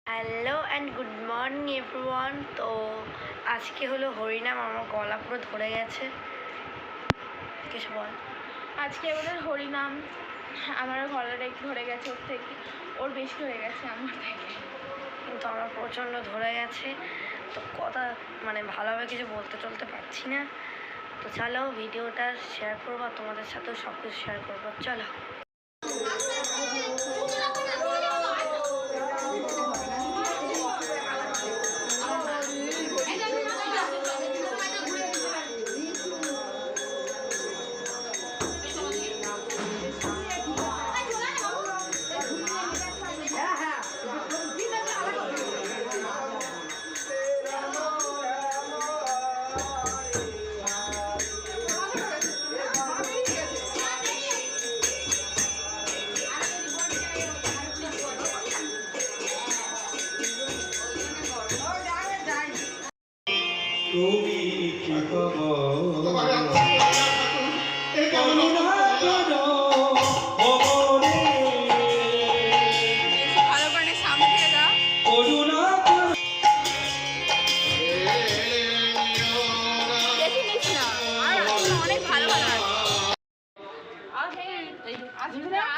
Hello and good morning everyone. তো আজকে হলো হরিনাম, আমার গলা পুরো ধরে গেছে। কিছু বল। আজকে ওদের হরিনাম, আমারও গলাটা একটু ধরে গেছে, ওর থেকে ওর বেশি হয়ে গেছে আমার থেকে, কিন্তু আমার প্রচণ্ড ধরে গেছে, তো কথা ভালোভাবে কিছু বলতে চলতে পারছি না। তো চলো ভিডিওটা শেয়ার করবো, তোমাদের সাথেও সব কিছু শেয়ার করবো। চলো। তুমি কি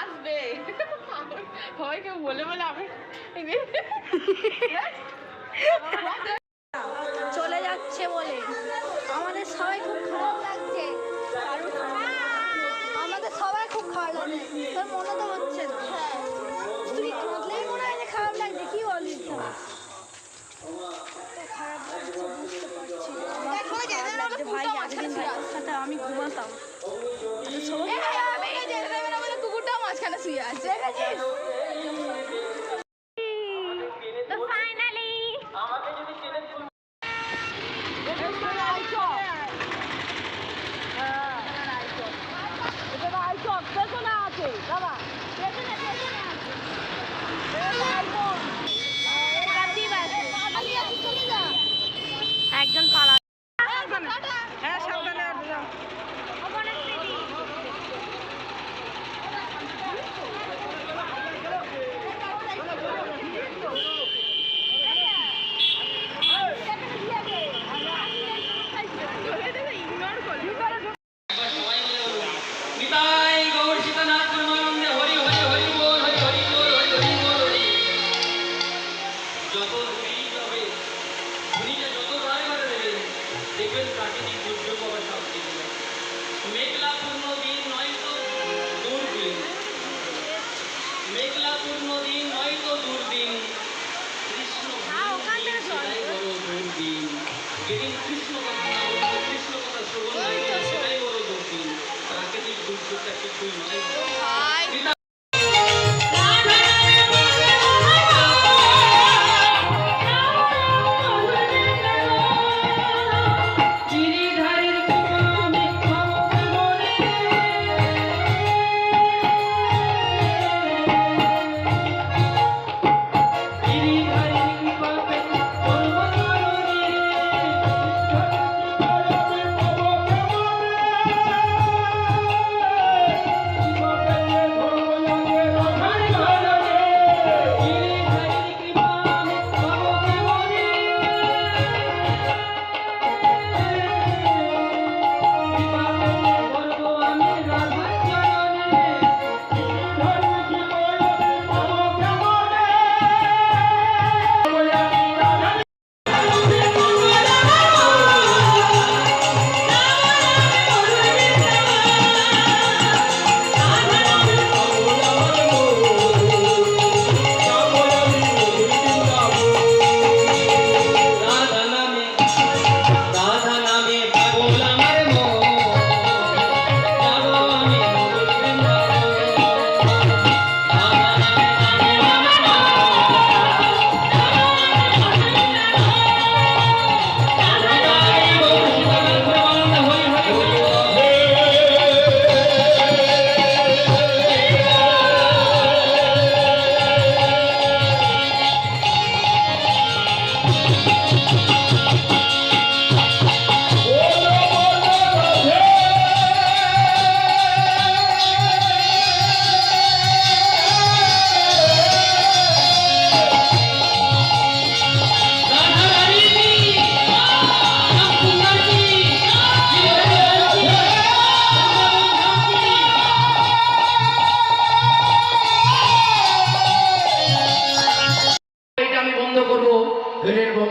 আসবে কেউ বলে বলে আমি চলে যাচ্ছে বলে আমাদের সবাই খুব খারাপ লাগছে, আমাদের সবাই খুব খারাপ লাগছে। তোর মনে তো হচ্ছে না? তুই কাঁদলেই মনে হয় যে খারাপ লাগছে। কি বলিস? খারাপ লাগছে, বুঝতে পারছি। ভাই এতদিন তোর সাথে আমি ঘুমাতাম, কুকুরটাও মাঝখানে শুয়ে আছে। একজন পালা। প্রাকৃতিক দুর্যোগ আবার সব কিছু মেঘলা পূর্ণ দিন নয়তো দুর্দিন, মেঘলা পূর্ণ দিন নয়তো দুর্দিন, কৃষ্ণ সেটাই বড় দুর্দিন। যেদিন কৃষ্ণ কথা না বলবো, কৃষ্ণ কথা শ্রবণ নাই সেটাই বড় দুর্দিন। প্রাকৃতিক দুর্যোগটা কিছুই নয়। গিরিধারীর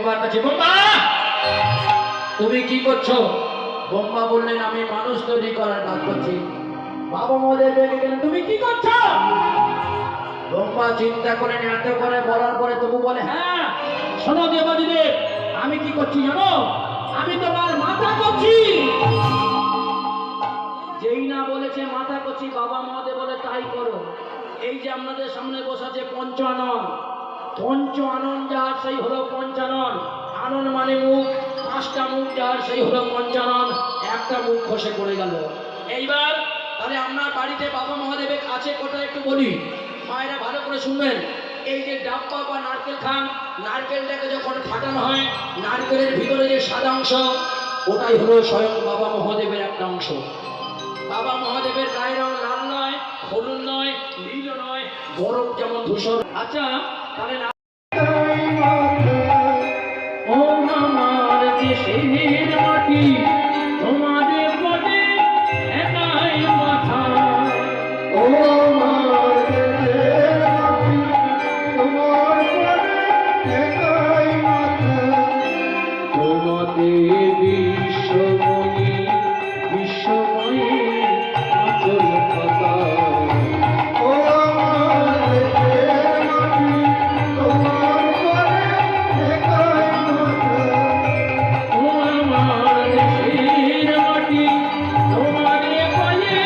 ব্রহ্মার কাছে, ব্রহ্মা তুমি কি করছো? ব্রহ্মা বললেন আমি মানুষ তৈরি করার কাজ করছি। বাবা মহাদেব রেগে গেলেন, তুমি কি করছো? ব্রহ্মা চিন্তা করে এত করে বলার পরে তবু বলে, হ্যাঁ শোনো দেবাদিদেব, আমি কি করছি জানো? আমি তোমার মাথা করছি। যেই না বলেছে মাথা করছি, বাবা মহাদেব বলে তাই করো। এই যে আপনাদের সামনে বসে আছে পঞ্চানন, পঞ্চ আনন যার সেই হলো পঞ্চানন। আনন মানে মুখ, পাঁচটা মুখ যার সেই হলো পঞ্চানন। একটা মুখ খসে পড়ে গেল। এইবার তাহলে আপনার বাড়িতে বাবা মহাদেবের আছে কোটা একটু বলি, মায়েরা ভালো করে শুনবেন। এই যে ডাব্বা বা নারকেল খান, নারকেলটাকে যখন ফাটানো হয়, নারকেলের ভিতরে যে সাদা অংশ, ওটাই হলো স্বয়ং বাবা মহাদেবের একটা অংশ। বাবা মহাদেবের গায়ের রং লাল নয়, হলুদ নয়, নীল নয়, বরফ যেমন ধূসর। আচ্ছা তাহলে ও আমার দেশের মাটি, তোমার পদে একাই মাথা। ও আমার দেশের মাটি, তোমার পদে একাই মাথা। তোমাতে বিশ্বময়ী, বিশ্বময়ী আচল কথা। ও আমার দেশের মাটি, তোমার পদে একাই মাথা। ও আমার দেশের মাটি, তোমার পদে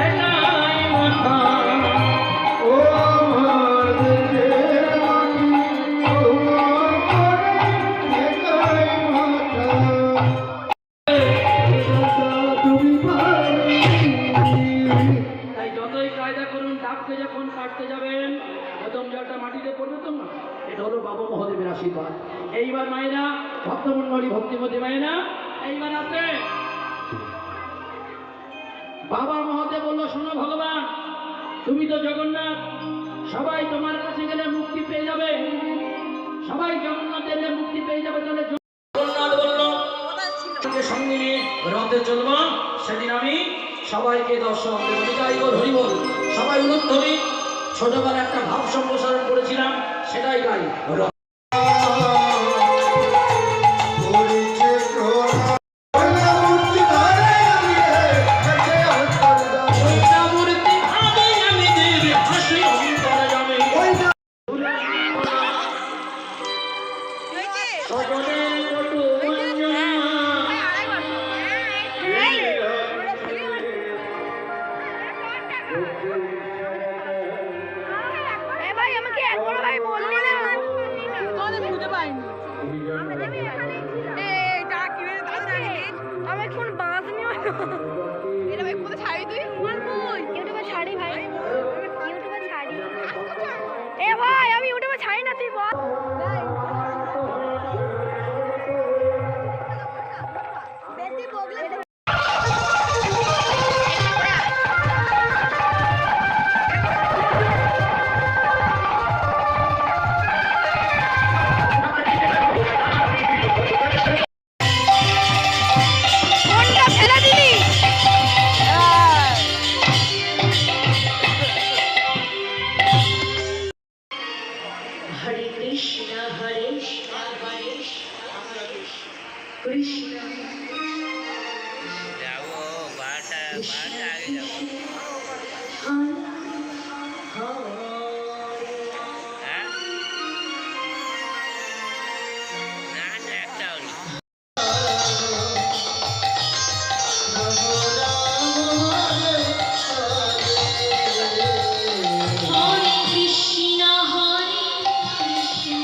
একাই মাথা। ও আমার দেশের মাটি, তোমার পদে একাই মাথা। তাই যতই কায়দা করুন, ডাকতে যখন কাটতে যাবেন, প্রথম জলটা মাটিতে পড়বে তো না। এটা হলো বাবা মহাদেবের আশীর্বাদ। এইবার মায়েরা, ভক্তমন্ডলী, ভক্তিমতী মায়েরা, এইবার আছে বাবা মহাদেব বললো, শোনো ভগবান, তুমি তো জগন্নাথ, সবাই তোমার কাছে গেলে মুক্তি পেয়ে যাবে, সবাই জগন্নাথ এলে মুক্তি পেয়ে যাবে। তাহলে জগন্নাথ বললো সঙ্গে নিয়ে রথে চলবো, সেদিন আমি সবাইকে দর্শন দেবো। নিতাই বল, হরি বল, সবাই উলুধ্বনি। ছোটবেলা একটা ভাব সম্প্রসারণ করেছিলাম, সেটাই গাই। ভাই আমাকে একবার ভাই বললি না, খুঁজে পাইনি। আমি এখন বাঁশ নিয়ে এটা ভাই কোথায় ছাড়ি তুই? ইউটিউবে ছাড়ি ভাই, ইউটিউবে ছাড়ি। এ ভাই আমি ইউটিউবে ছাড়ি না, তুই বল। ফোনটা ফেলে দিলি। হরে কৃষ্ণ কৃষ্ণ যাবো বারোটা আগে যাবো। হ্যাঁ না না একটাও নেই। হরে কৃষ্ণ হরে কৃষ্ণ।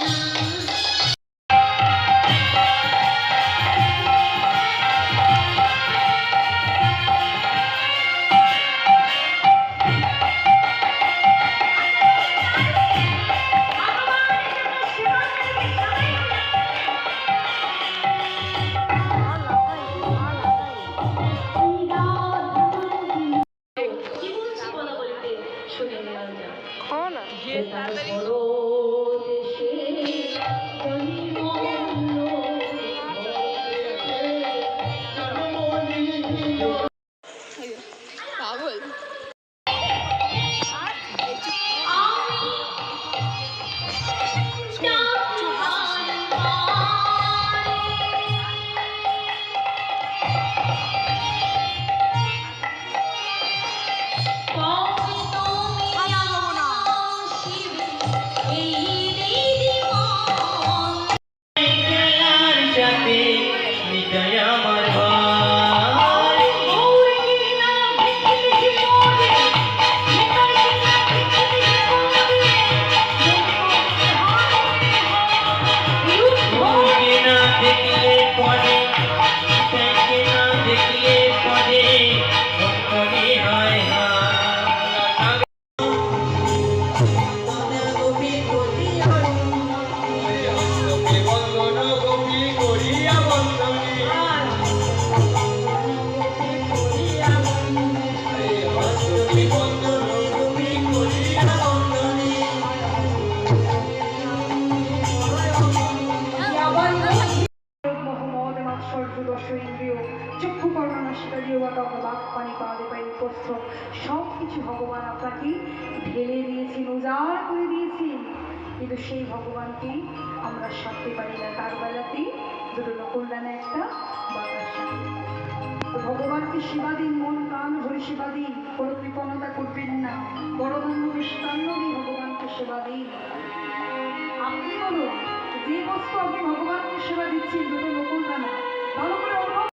বস্ত্র সব কিছু ভগবান আপনাকে ঢেলে দিয়েছেন, উজাড় করে দিয়েছেন, কিন্তু সেই ভগবানকে আমরা সারতে পারি না। তার বেলাতে দুটো নকলদানা একটা বাতাসা। তো ভগবানকে সেবা দিন, মন প্রাণ ভরে সেবা দিন, কোনো কৃপণতা করবেন না, বড়দান্য মিষ্টান্ন দিয়ে ভগবানকে সেবা দিন। আপনি বলুন, যে বস্তু আপনি ভগবানকে সেবা দিচ্ছেন, দুটো নকলদানা, ভালো করে অনুভব